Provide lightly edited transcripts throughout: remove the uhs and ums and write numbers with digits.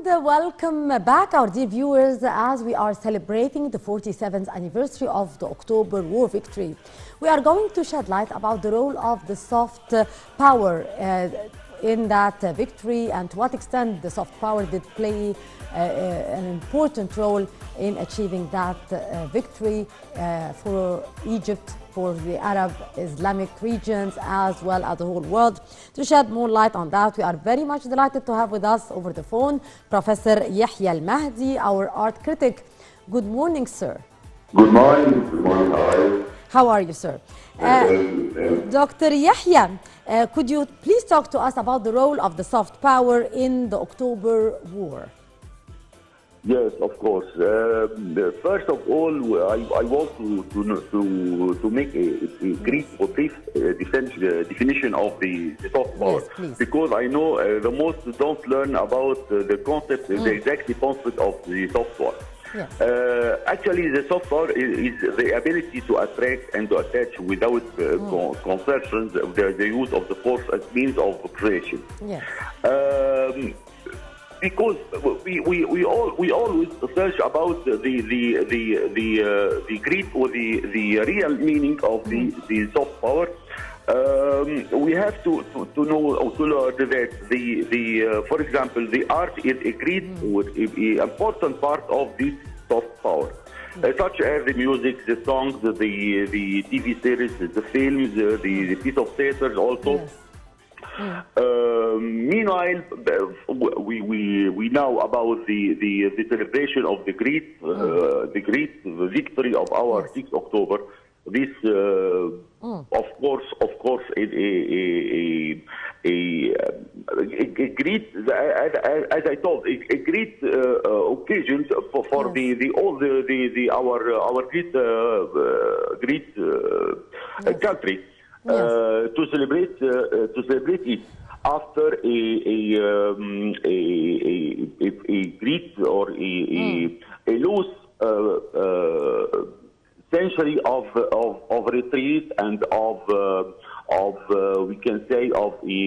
welcome back, our dear viewers, as we are celebrating the 47th anniversary of the October War victory. We are going to shed light about the role of the soft power in that victory, and to what extent the soft power did play an important role in achieving that victory for Egypt, for the Arab Islamic regions, as well as the whole world. To shed more light on that, we are very much delighted to have with us over the phone Professor Yehia Mahdi, our art critic. Good morning, sir. Good morning. Good morning. How are you? How are you, sir? Dr. Yehia, could you please talk to us about the role of the soft power in the October War? Yes, of course. First of all, I want to make a brief definition of the soft power, yes, because I know the most don't learn about the concept, the exact concept of the soft power. Yes. Actually, the soft power is the ability to attract and to attach without conversions, the use of the force as means of creation. Yes. Because we always search about the Greek or the real meaning of the soft power. We have to know or to learn that for example, the art is a great or an important part of this soft power, such as the music, the songs, the TV series, the films, the piece of theater also. Yes. Meanwhile, we know about the celebration of the great victory of our 6th October. This, of course, is a great, as I told, a great occasion for our great country. To celebrate it after a great or a loose century of retreat and of we can say of a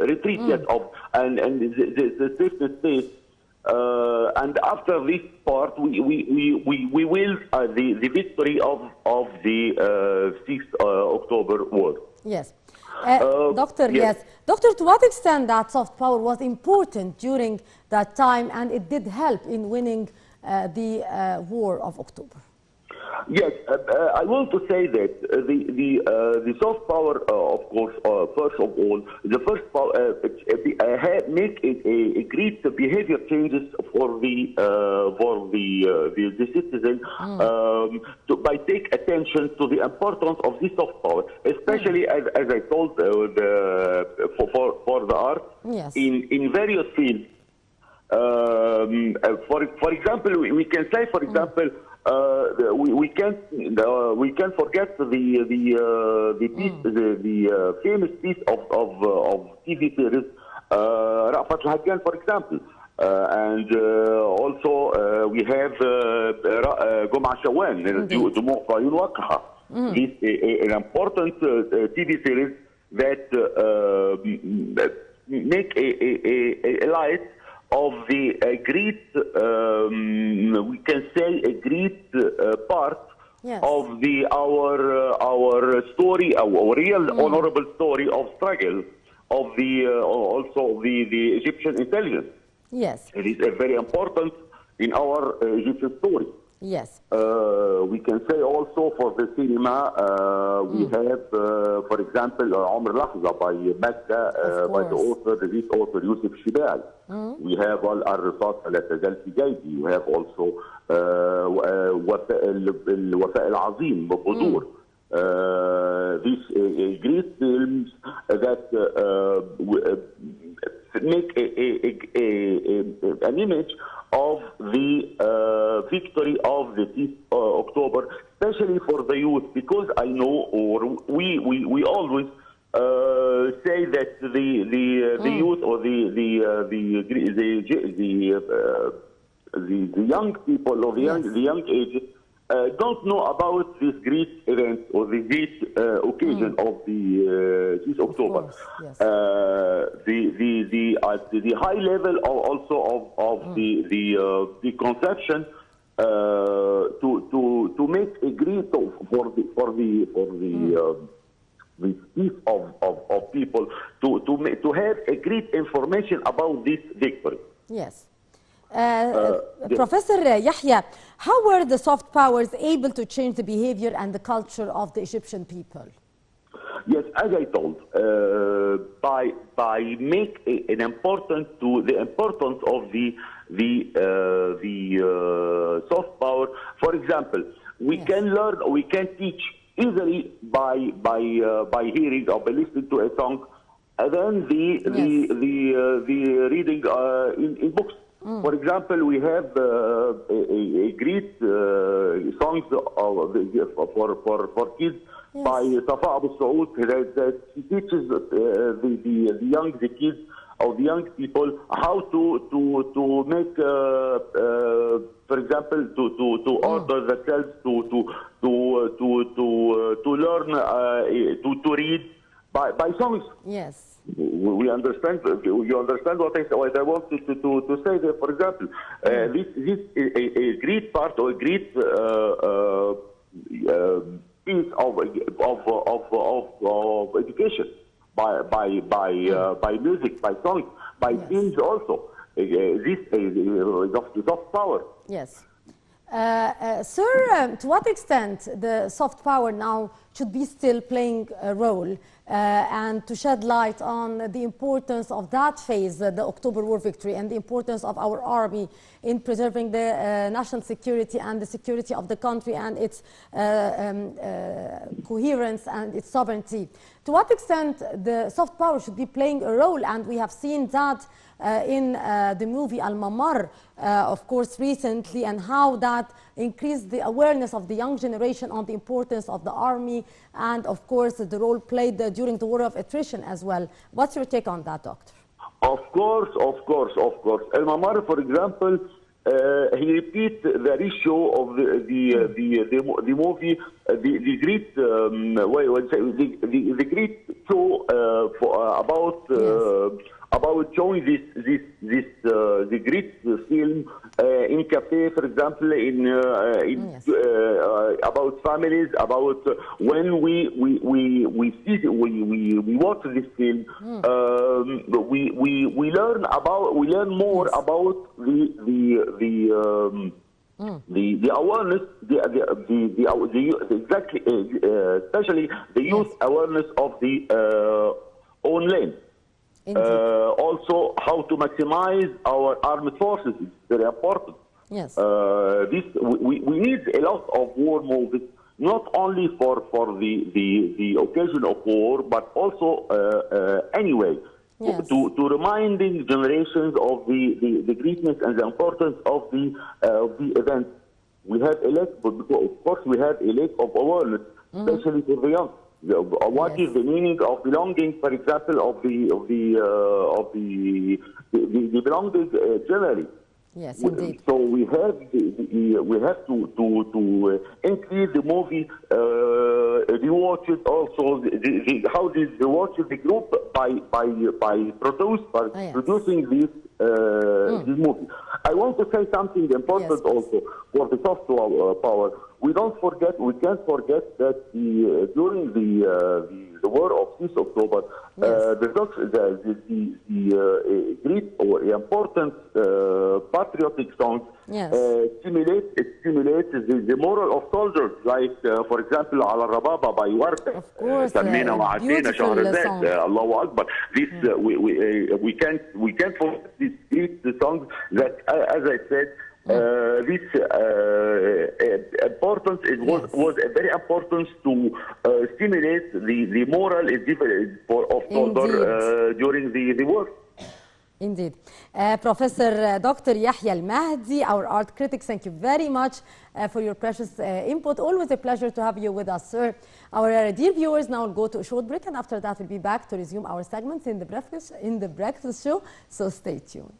retreat, yes, of and the safety state. And after this part, we will the victory of the 6th October war. Yes. Doctor, yes. Doctor, to what extent that soft power was important during that time, and it did help in winning the War of October? Yes, I want to say that the soft power, of course, first of all, the first power make a great behavior changes for the citizen by take attention to the importance of this soft power, especially as I told for the art, yes, in various fields. For example, we can say, for example. We can't forget the famous piece of TV series Ra'fat Al-Haggan, for example, and also we have Jum'a Shawan, Dumu'a fi Ayun Waqaha. This is an important TV series that make a light of the great, we can say a great part, yes, of our story, our real honorable story of struggle of the also the Egyptian intelligence. Yes, it is very important in our Egyptian story. Yes. We can say also for the cinema, we have, for example, Omar Lahza by Magda, by this author Yusuf Shibal. We have Al-Risat La Tazal Fi Jaybi. We have also Al-Wafa Al-Azim, Budur. These great films that make an image of the victory of the 6th October, especially for the youth, because I know, or we always say that the youth or the young people of the young age don't know about this great event or the great occasion of the this October. Of course, yes. The high level also of the conception to make a great for the piece of people to have a great information about this victory. Yes. Professor Yehia, how were the soft powers able to change the behavior and the culture of the Egyptian people? Yes, as I told, by make an importance to the importance of the soft power. For example, we can learn, we can teach easily by hearing or by listening to a song, and then the reading in books. For example, we have a great songs for kids by Safa Abu Saud that she teaches the kids or the young people how to make for example to order themselves to learn to read by songs. Yes. We understand. You understand what I want to say there. For example, this is a great part or a great piece of education by music, by songs, by themes also. This is soft power. Yes. Sir, to what extent the soft power now should be still playing a role and to shed light on the importance of that phase, the October War victory, and the importance of our army in preserving the national security and the security of the country and its coherence and its sovereignty. To what extent the soft power should be playing a role, and we have seen that in the movie Al-Mamar, of course, recently, and how that increased the awareness of the young generation on the importance of the army and, of course, the role played during the war of attrition as well. What's your take on that, Doctor? Of course. Al-Mamar, for example, he repeats the ratio of the movie, the great the great show about showing the great film in cafe, for example, about families, about when we watch this film, we learn more about the awareness, exactly, especially the youth awareness of the own land. Also, how to maximize our armed forces is very important. Yes. We need a lot of war movies, not only for the occasion of war, but also anyway. Yes. To reminding generations of the greatness and the importance of the event. We have a lack, but of course we have a lack of awareness, especially for the young. What is the meaning of belonging, for example, of the belonging generally? Yes, indeed. So we have to increase the movie, rewatch it also. How did they watch the group by producing this movie? I want to say something important also for the soft power. We can't forget that during the war of 6 October, the great or important patriotic songs stimulate the moral of soldiers, like for example, على الربابة by Warda. Of course, سمينا وعدينا شهرزاد, Allahu Akbar. This we can't forget these songs that, as I said. This importance was a very important to stimulate the moral of soldiers during the war. Indeed. Professor Dr. Yehia Al-Mahdi, our art critic, thank you very much for your precious input. Always a pleasure to have you with us, sir. Our dear viewers, now we'll go to a short break, and after that we'll be back to resume our segments in the breakfast show, so stay tuned.